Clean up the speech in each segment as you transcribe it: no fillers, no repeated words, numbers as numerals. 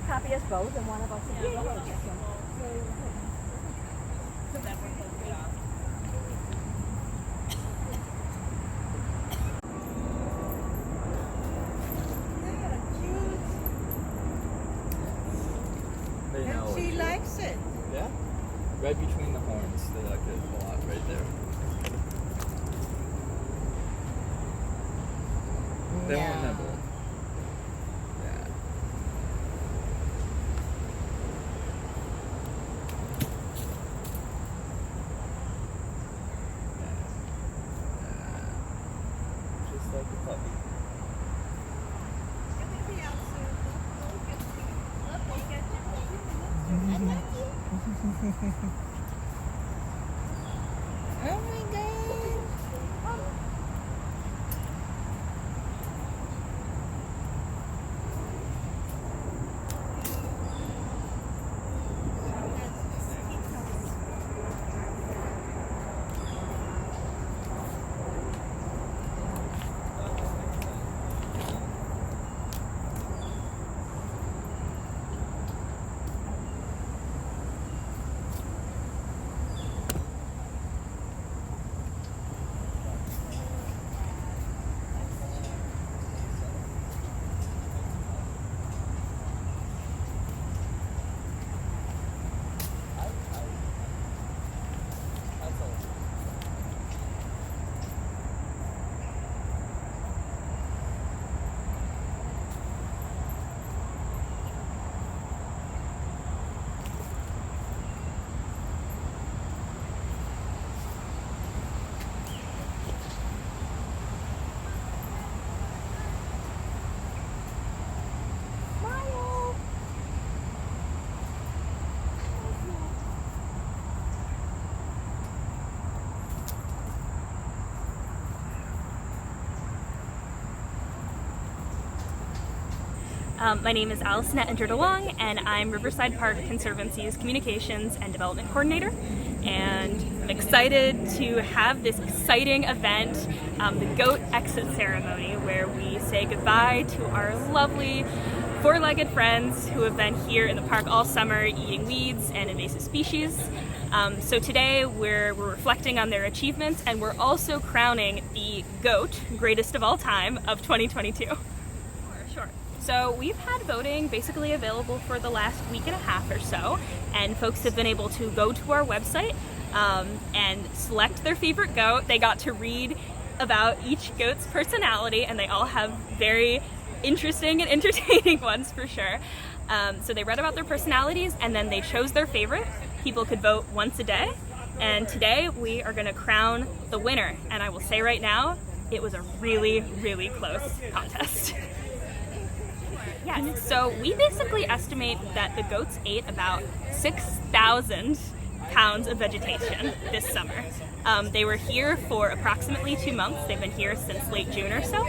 Copy us both, and one of us will be And she likes it. Yeah? Right between the horns. They like it a lot right there. They won't nibble. Yeah. Just like a puppy. Oh my God. My name is Allison Ettinger-DeWong, and I'm Riverside Park Conservancy's Communications and Development Coordinator. And I'm excited to have this exciting event, the Goat Exit Ceremony, where we say goodbye to our lovely four-legged friends who have been here in the park all summer eating weeds and invasive species. So today we're reflecting on their achievements, and we're also crowning the GOAT, greatest of all time, of 2022. Sure. So we've had voting basically available for the last week and a half or so, and folks have been able to go to our website and select their favorite goat. They got to read about each goat's personality, and they all have very interesting and entertaining ones for sure. So they read about their personalities, and then they chose their favorite. People could vote once a day, and today we are going to crown the winner. And I will say right now, it was a really, really close contest. Yes, so we basically estimate that the goats ate about 6,000 pounds of vegetation this summer. They were here for approximately 2 months. They've been here since late June or so.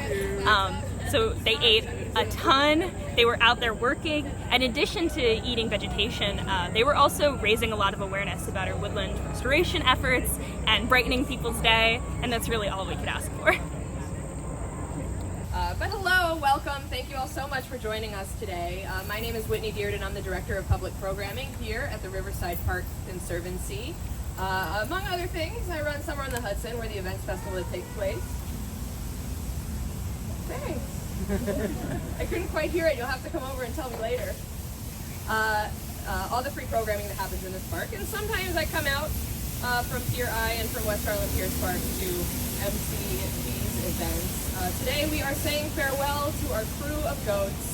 So they ate a ton. They were out there working. In addition to eating vegetation, they were also raising a lot of awareness about our woodland restoration efforts and brightening people's day, and that's really all we could ask for. But hello, welcome. Thank you all so much for joining us today. My name is Whitney Beard, and I'm the Director of Public Programming here at the Riverside Park Conservancy. Among other things, I run Summer on the Hudson, where the events festival takes place. Thanks. I couldn't quite hear it. You'll have to come over and tell me later. All the free programming that happens in this park, and sometimes I come out from Pier I and from West Harlem Pierce Park to MC these events. Today we are saying farewell to our crew of goats.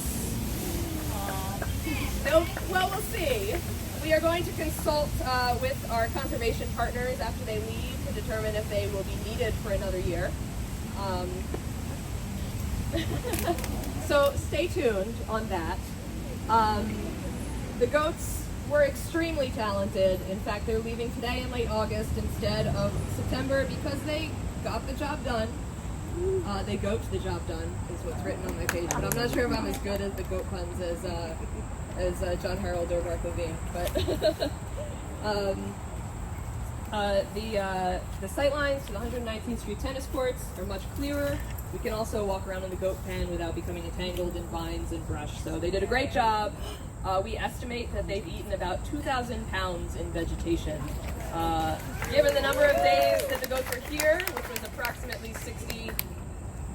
Well, we'll see. We are going to consult with our conservation partners after they leave to determine if they will be needed for another year. So stay tuned on that. The goats were extremely talented. In fact, they're leaving today in late August instead of September because they got the job done. They goat the job done is what's written on my page, but I'm not sure if I'm as good at the goat puns as John Harold or Mark Levine. But the sight lines to the 119th Street tennis courts are much clearer. We can also walk around in the goat pen without becoming entangled in vines and brush. So they did a great job. We estimate that they've eaten about 2,000 pounds in vegetation. Given the number of days that the goats were here, which was approximately 60,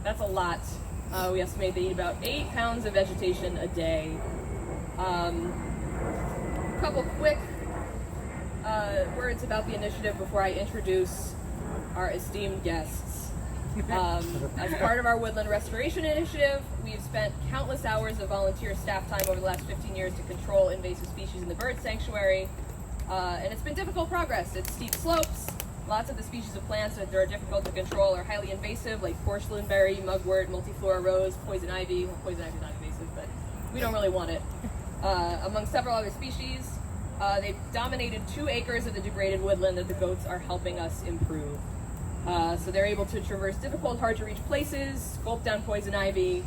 that's a lot. We estimate they eat about 8 pounds of vegetation a day. A couple quick words about the initiative before I introduce our esteemed guests. As part of our woodland restoration initiative, we've spent countless hours of volunteer staff time over the last 15 years to control invasive species in the bird sanctuary. And it's been difficult progress. It's steep slopes. Lots of the species of plants that are difficult to control are highly invasive, like porcelain berry, mugwort, multiflora rose, poison ivy. Well, poison ivy is not invasive, but we don't really want it. Among several other species, they've dominated 2 acres of the degraded woodland that the goats are helping us improve. So they're able to traverse difficult, hard-to-reach places, gulp down poison ivy,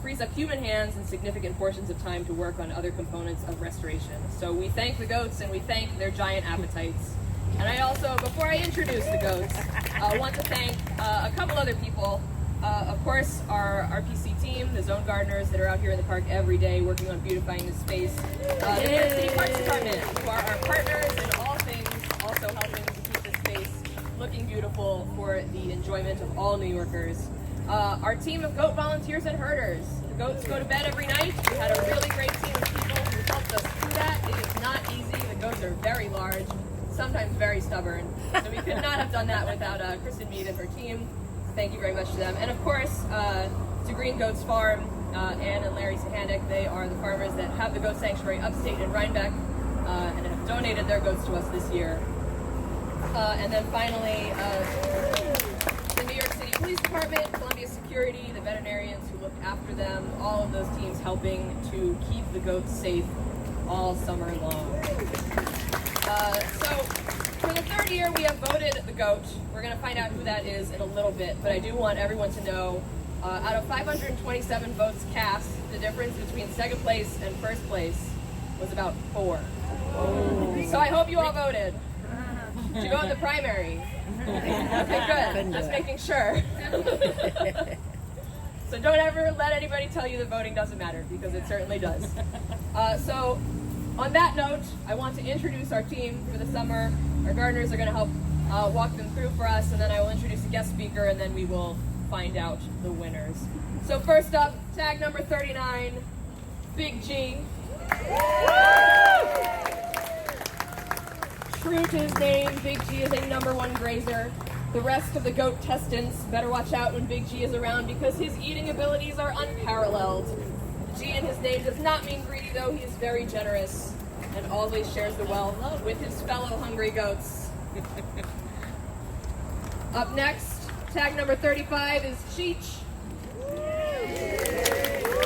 frees up human hands and significant portions of time to work on other components of restoration. So we thank the goats and we thank their giant appetites. And I also, before I introduce the goats, want to thank a couple other people. Of course, our RPC team, the zone gardeners that are out here in the park every day working on beautifying the space. The New York City Parks Department, who are our partners in all things, also helping to keep this space looking beautiful for the enjoyment of all New Yorkers. Our team of goat volunteers and herders. The goats go to bed every night. We had a really great team of people who helped us do that. It is not easy. The goats are very large, sometimes very stubborn. So we could not have done that without Kristen Mead and her team. Thank you very much to them. And of course, to Green Goats Farm, Ann and Larry Sahandick. They are the farmers that have the goat sanctuary upstate in Rhinebeck and have donated their goats to us this year. And then finally, the New York City Police Department, Columbia Security, the veterinarians who look after them, all of those teams helping to keep the goats safe all summer long. So for the 3rd year, we have voted the goat. We're going to find out who that is in a little bit, but I do want everyone to know, out of 527 votes cast, the difference between second place and first place was about 4. So I hope you all voted. Did you go in the primary? Okay, good. Just making sure. So don't ever let anybody tell you that voting doesn't matter, because it certainly does. So on that note, I want to introduce our team for the summer. Our gardeners are going to help walk them through for us, and then I will introduce a guest speaker, and then we will find out the winners. So first up, tag number 39, Big G. True to his name, Big G is a #1 grazer. The rest of the goat testants better watch out when Big G is around, because his eating abilities are unparalleled. G in his name does not mean greedy, though. He is very generous and always shares the wealth with his fellow hungry goats. Up next, tag number 35 is Cheech.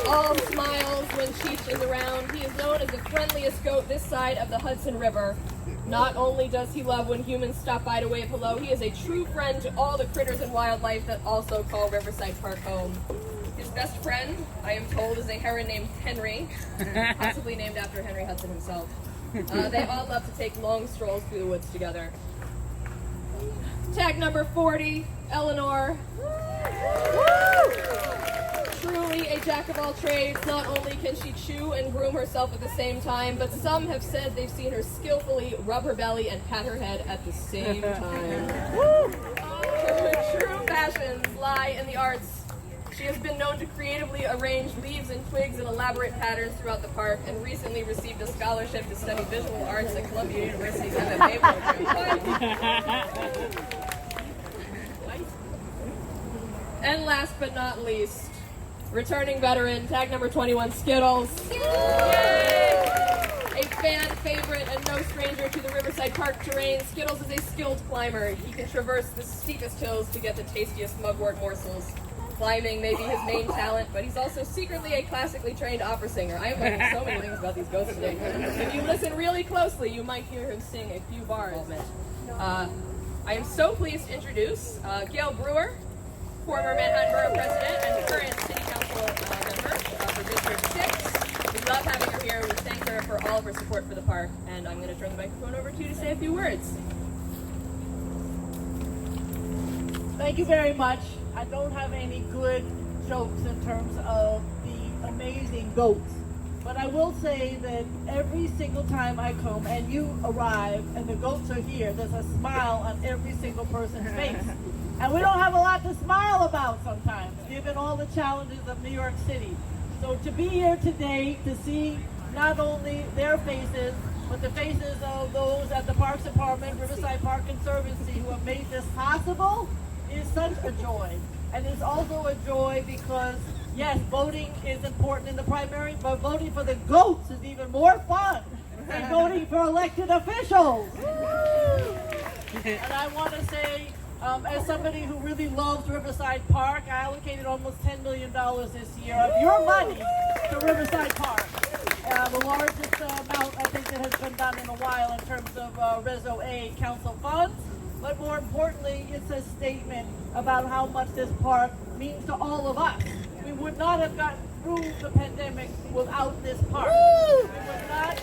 All smiles when Cheech is around. He is known as the friendliest goat this side of the Hudson River. Not only does he love when humans stop by to wave hello, he is a true friend to all the critters and wildlife that also call Riverside Park home. His best friend, I am told, is a heron named Henry, possibly named after Henry Hudson himself. They all love to take long strolls through the woods together. Tag number 40, Eleanor. Truly a jack of all trades. Not only can she chew and groom herself at the same time, but some have said they've seen her skillfully rub her belly and pat her head at the same time. Her true passions lie in the arts. She has been known to creatively arrange leaves and twigs in elaborate patterns throughout the park, and recently received a scholarship to study visual arts at Columbia University's MFA program. And last but not least, returning veteran, tag number 21, Skittles. Yay! A fan favorite and no stranger to the Riverside Park terrain, Skittles is a skilled climber. He can traverse the steepest hills to get the tastiest mugwort morsels. Climbing may be his main talent, but he's also secretly a classically trained opera singer. I am learning so many things about these ghosts today. If you listen really closely, you might hear him sing a few bars. I am so pleased to introduce Gail Brewer, former Manhattan Borough President and current City Council member for District 6. We love having her here. We thank her for all of her support for the park, and I'm going to turn the microphone over to you to say a few words. Thank you very much. I don't have any good jokes in terms of the amazing goats, but I will say that every single time I come and you arrive and the goats are here, there's a smile on every single person's face. And we don't have a lot to smile about sometimes, given all the challenges of New York City. So to be here today, to see not only their faces, but the faces of those at the Parks Department, Riverside Park Conservancy, who have made this possible, is such a joy. And it's also a joy because, yes, voting is important in the primary, but voting for the goats is even more fun than voting for elected officials. And I want to say, as somebody who really loves Riverside Park, I allocated almost $10 million this year of your money to Riverside Park. The largest amount I think that has been done in a while in terms of Reso A council funds. But more importantly, it's a statement about how much this park means to all of us. We would not have gotten through the pandemic without this park. We would not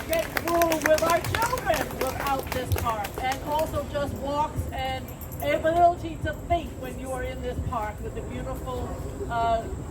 get through with our children without this park. And also just walks and ability to think when you are in this park with the beautiful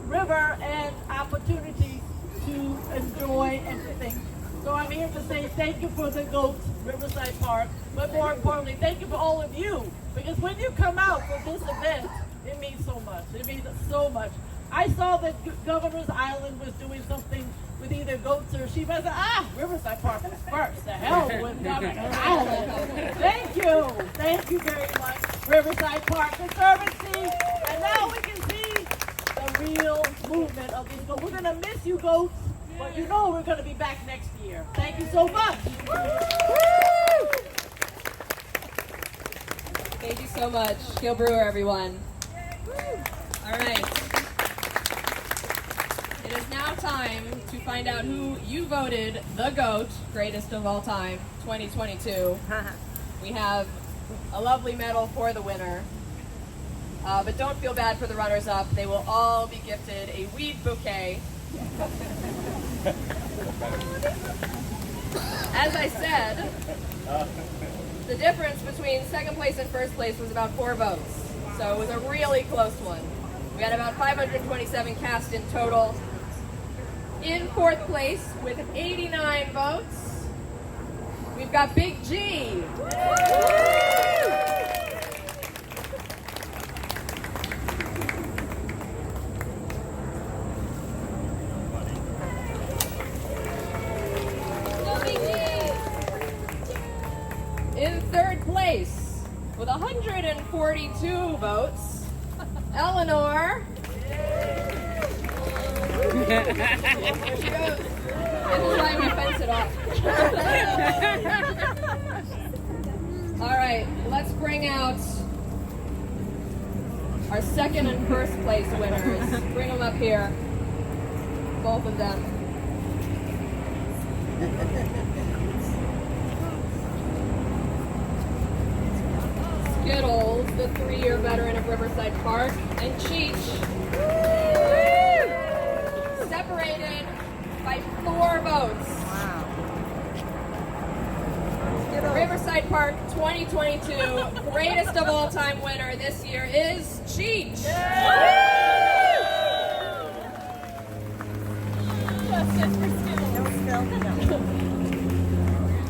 river and opportunity to enjoy and to think. So I'm here to say thank you for the goats, Riverside Park, but more importantly, thank you for all of you. Because when you come out for this event, it means so much. It means so much. I saw that Governor's Island was doing something with either goats or sheep. I said, Riverside Park was first. The hell with Governor's Island. Thank you. Thank you very much, Riverside Park Conservancy. And now we can see the real movement of these goats. We're going to miss you, goats. But you know we're going to be back next year. Thank you so much. Thank you so much. Gail Brewer, everyone. All right. It is now time to find out who you voted the GOAT, greatest of all time, 2022. We have a lovely medal for the winner. But don't feel bad for the runners-up. They will all be gifted a weed bouquet. As I said, the difference between second place and first place was about 4 votes. So it was a really close one. We had about 527 cast in total. In fourth place with 89 votes, we've got Big G. In third place, with 142 votes, Eleanor. There she goes. This is why we fence it off. All right, let's bring out our second and first place winners. Bring them up here, both of them. Skittles, the 3-year veteran of Riverside Park, and Cheech, separated by 4 votes. Wow. Riverside Park 2022 greatest of all time winner this year is Cheech.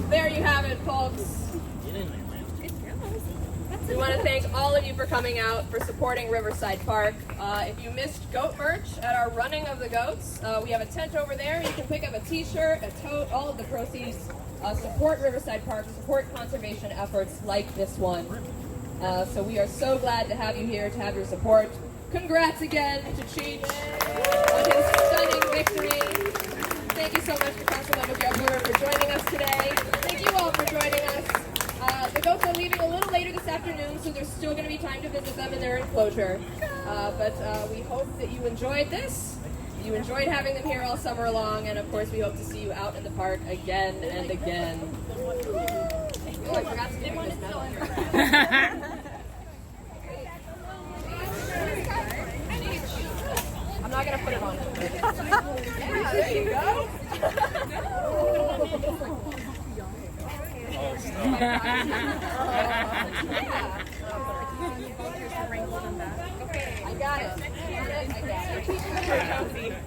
There you have it, folks. We want to thank all of you for coming out, for supporting Riverside Park. If you missed goat merch at our running of the goats, we have a tent over there. You can pick up a t-shirt, a tote, all of the proceeds. Support Riverside Park, support conservation efforts like this one. So we are so glad to have you here, to have your support. Congrats again to Cheech on his stunning victory. Thank you so much to Councilmember Gail Brewer for joining us today. Thank you all for joining us. The goats are leaving a little later this afternoon, so there's still going to be time to visit them in their enclosure. But we hope that you enjoyed this. You enjoyed having them here all summer long, and of course we hope to see you out in the park again and again. Oh, I forgot to give you this medal. Okay, I got it. I got it. You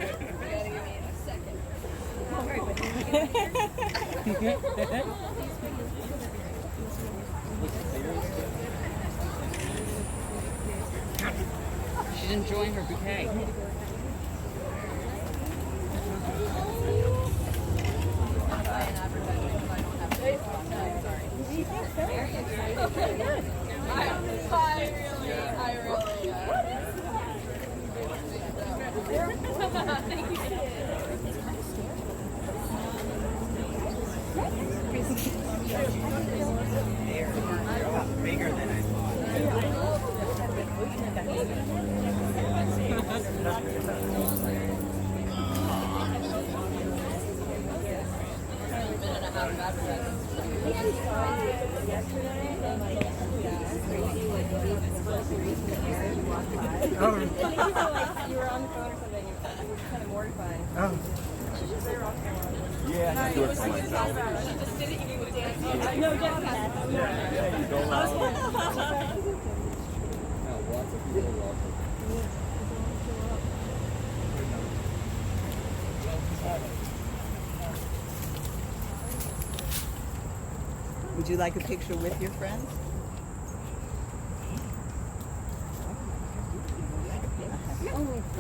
gotta give me a second. She's enjoying her bouquet. Bigger than I thought. You were on the phone or something. It was kind of mortifying. Yeah, I do it for myself. No, Jessica. Yeah, you go Lots of people walk. Would you like a picture with your friends?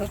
Oh,